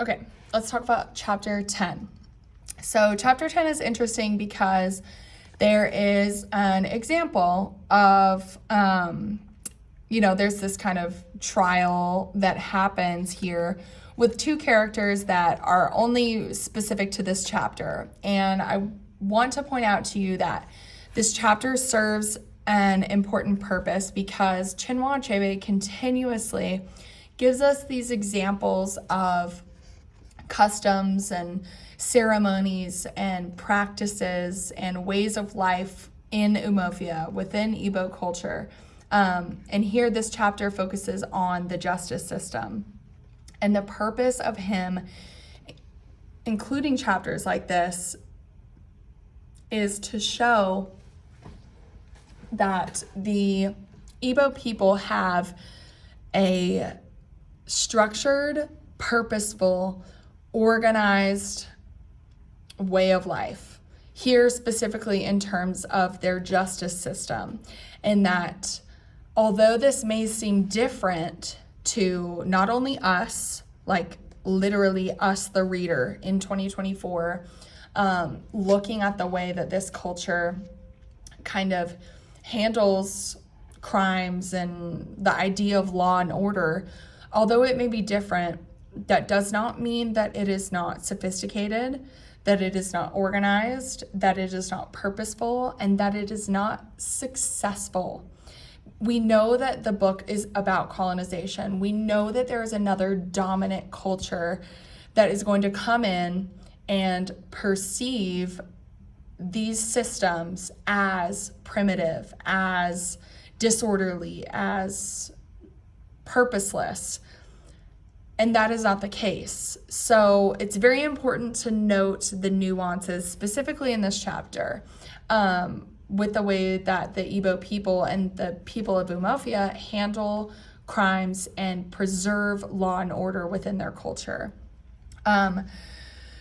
Okay, let's talk about chapter 10. So chapter 10 is interesting because there is an example of, there's this kind of trial that happens here with two characters that are only specific to this chapter. And I want to point out to you that this chapter serves an important purpose because Chinua Achebe continuously gives us these examples of customs and ceremonies and practices and ways of life in Umofia, within Igbo culture. And here this chapter focuses on the justice system. And the purpose of him including chapters like this is to show that the Igbo people have a structured, purposeful, organized way of life. Here specifically in terms of their justice system, and that although this may seem different to not only us, like literally us, the reader in 2024, looking at the way that this culture kind of handles crimes and the idea of law and order, although it may be different, that does not mean that it is not sophisticated, that it is not organized, that it is not purposeful, and that it is not successful. We know that the book is about colonization. We know that there is another dominant culture that is going to come in and perceive these systems as primitive, as disorderly, as purposeless. And that is not the case. So it's very important to note the nuances, specifically in this chapter, with the way that the Igbo people and the people of Umofia handle crimes and preserve law and order within their culture.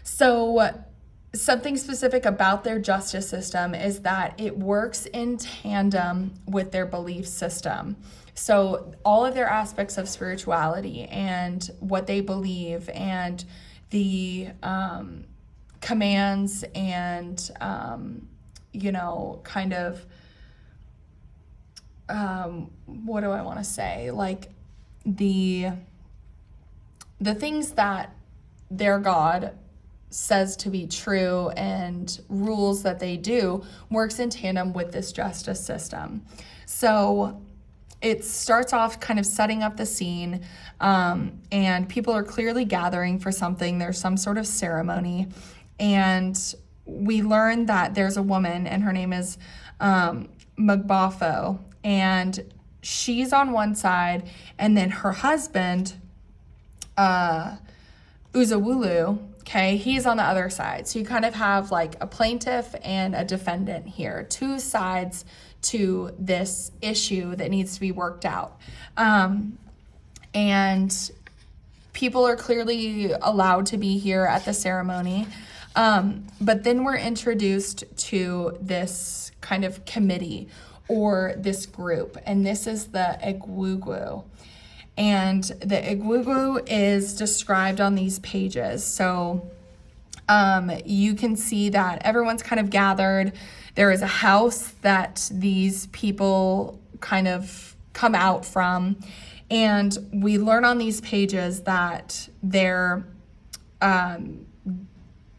So something specific about their justice system is that it works in tandem with their belief system. So all of their aspects of spirituality and what they believe and the commands and, kind of, what do I want to say? Like the things that their God says to be true and rules that they do works in tandem with this justice system. So it starts off kind of setting up the scene, and people are clearly gathering for something. There's some sort of ceremony, and we learn that there's a woman, and her name is Magbafo, and she's on one side, and then her husband, Uzawulu, okay, he's on the other side. So you kind of have like a plaintiff and a defendant here, two sides to this issue that needs to be worked out. And people are clearly allowed to be here at the ceremony. But then we're introduced to this kind of committee or this group, and this is the Egwugwu. And the Egwugwu is described on these pages. So you can see that everyone's kind of gathered. There is a house that these people kind of come out from. And we learn on these pages that they're 9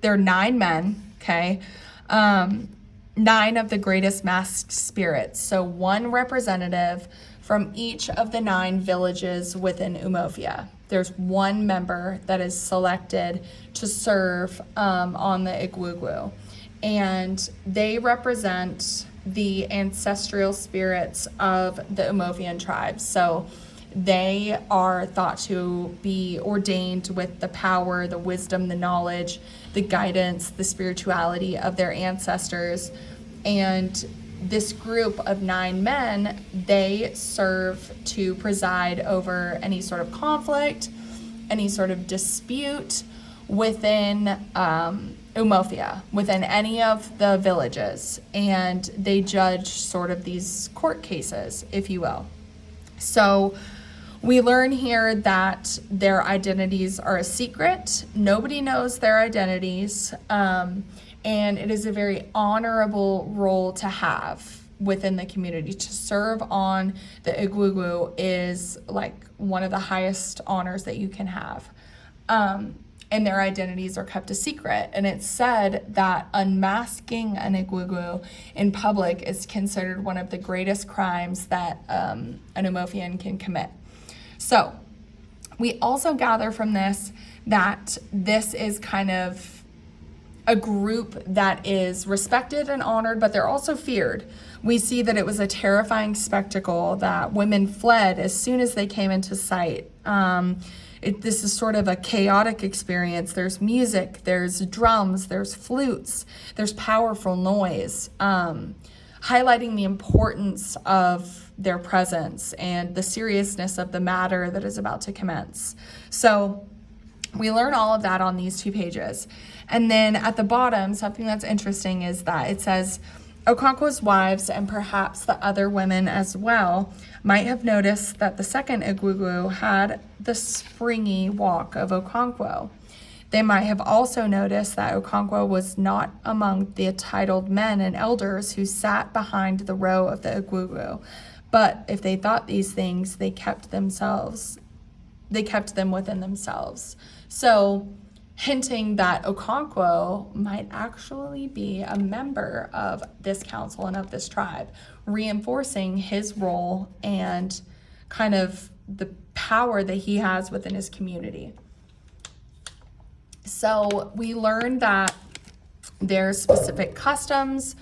men, okay? 9 of the greatest masked spirits. So one representative from each of the 9 villages within Umofia. There's one member that is selected to serve on the Egwugwu. And they represent the ancestral spirits of the Umofian tribes. So they are thought to be ordained with the power, the wisdom, the knowledge, the guidance, the spirituality of their ancestors. And this group of 9 men, they serve to preside over any sort of conflict, any sort of dispute within Umofia, within any of the villages. And they judge sort of these court cases, if you will. So We learn here that their identities are a secret. Nobody knows their identities. And it is a very honorable role to have within the community. To serve on the Igwugwu is like one of the highest honors that you can have. And their identities are kept a secret. And it's said that unmasking an Igwugwu in public is considered one of the greatest crimes that an Umuofian can commit. So we also gather from this that this is kind of a group that is respected and honored, but they're also feared. We see that it was a terrifying spectacle, that women fled as soon as they came into sight. This is sort of a chaotic experience. There's music, there's drums, there's flutes, there's powerful noise, highlighting the importance of their presence and the seriousness of the matter that is about to commence. So we learn all of that on these 2 pages. And then at the bottom, something that's interesting is that it says, Okonkwo's wives, and perhaps the other women as well, might have noticed that the second Igwugwu had the springy walk of Okonkwo. They might have also noticed that Okonkwo was not among the titled men and elders who sat behind the row of the Igwugwu. But if they thought these things, they kept them within themselves. So, hinting that Okonkwo might actually be a member of this council and of this tribe, reinforcing his role and kind of the power that he has within his community. So we learn that there's specific customs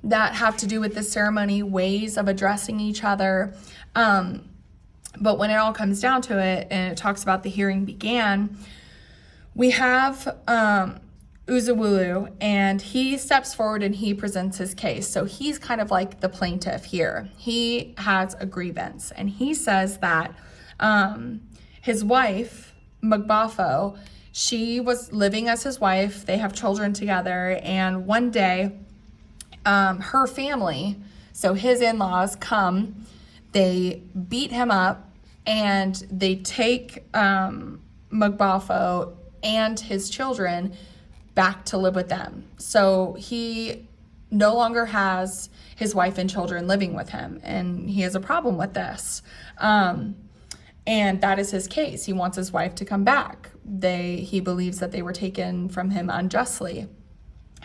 that have to do with this ceremony, ways of addressing each other. But when it all comes down to it, and it talks about the hearing began, we have Uzewulu, and he steps forward and he presents his case. So he's kind of like the plaintiff here. He has a grievance, and he says that his wife, Mugbafo, she was living as his wife. They have children together, and one day her family, so his in-laws, come, they beat him up, and they take Mugbafo and his children back to live with them. So he no longer has his wife and children living with him, and he has a problem with this. And that is his case. He wants his wife to come back. He believes that they were taken from him unjustly.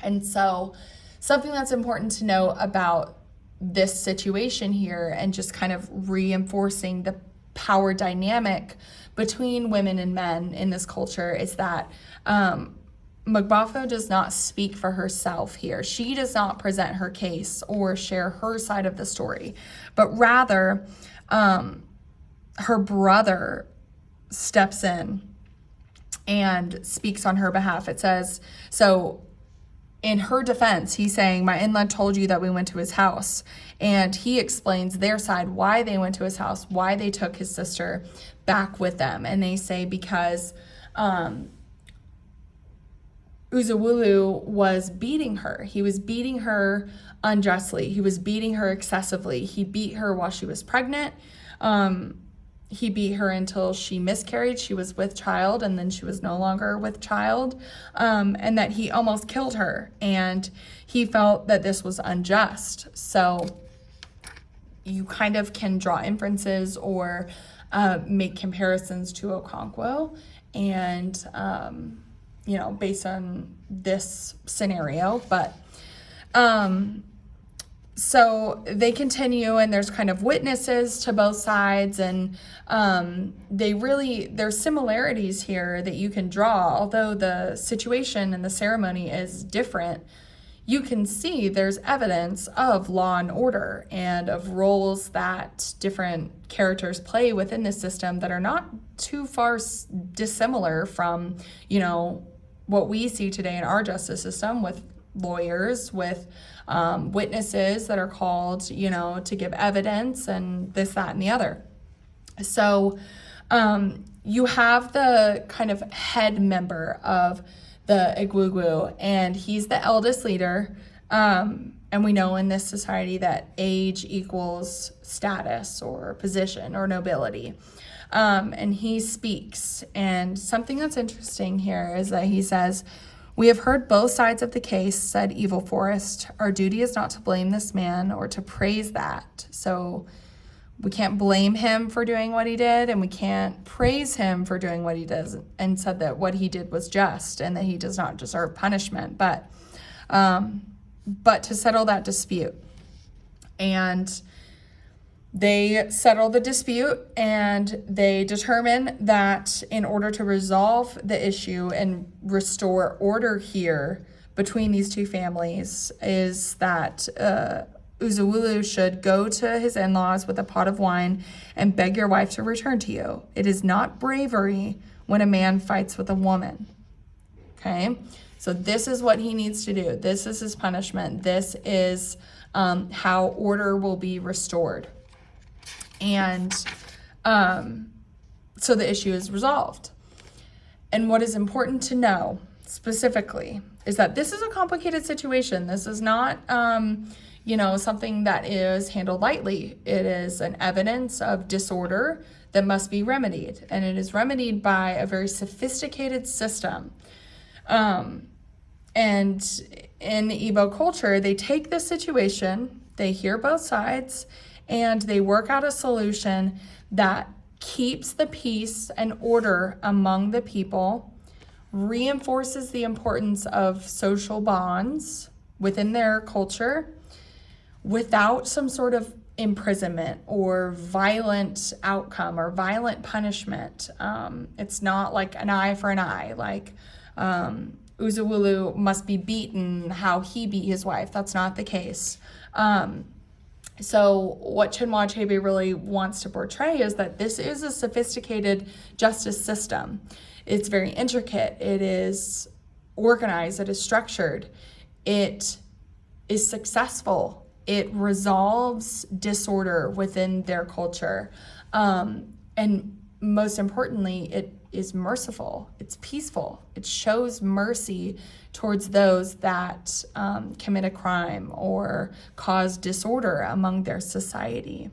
And so something that's important to know about this situation here, and just kind of reinforcing the power dynamic between women and men in this culture, is that Mugbafo does not speak for herself here. She does not present her case or share her side of the story, but rather her brother steps in and speaks on her behalf. It says, so in her defense, he's saying, my in-law told you that we went to his house. And he explains their side, why they went to his house, why they took his sister back with them. And they say because Uzewulu was beating her. He was beating her unjustly. He was beating her excessively. He beat her while she was pregnant. He beat her until she miscarried. She was with child, and then she was no longer with child, and that he almost killed her. And he felt that this was unjust. So you kind of can draw inferences or make comparisons to Okonkwo, and based on this scenario. But so they continue, and there's kind of witnesses to both sides, and there's similarities here that you can draw. Although the situation and the ceremony is different, you can see there's evidence of law and order and of roles that different characters play within the system that are not too far dissimilar from, what we see today in our justice system, with lawyers, with witnesses that are called, to give evidence, and this, that, and the other. So you have the kind of head member of the Igwugwu, and he's the eldest leader. And we know in this society that age equals status or position or nobility. And he speaks. And something that's interesting here is that he says, "We have heard both sides of the case," said Evil Forest. "Our duty is not to blame this man or to praise that." So we can't blame him for doing what he did, and we can't praise him for doing what he does, and said that what he did was just and that he does not deserve punishment, but to settle that dispute. And they settle the dispute, and they determine that in order to resolve the issue and restore order here between these two families is that Uzawulu should go to his in-laws with a pot of wine and beg your wife to return to you. It is not bravery when a man fights with a woman. Okay? So this is what he needs to do. This is his punishment. This is how order will be restored. And so the issue is resolved. And what is important to know specifically is that this is a complicated situation. This is not something that is handled lightly. It is an evidence of disorder that must be remedied, and it is remedied by a very sophisticated system. And in the Igbo culture, they take this situation, they hear both sides, and they work out a solution that keeps the peace and order among the people, reinforces the importance of social bonds within their culture, without some sort of imprisonment or violent outcome or violent punishment. It's not like an eye for an eye, like Uzawulu must be beaten how he beat his wife. That's not the case. So what Chinua Achebe really wants to portray is that this is a sophisticated justice system. It's very intricate. It is organized. It is structured. It is successful. It resolves disorder within their culture. And most importantly, it is merciful. It's peaceful. It shows mercy towards those that commit a crime or cause disorder among their society.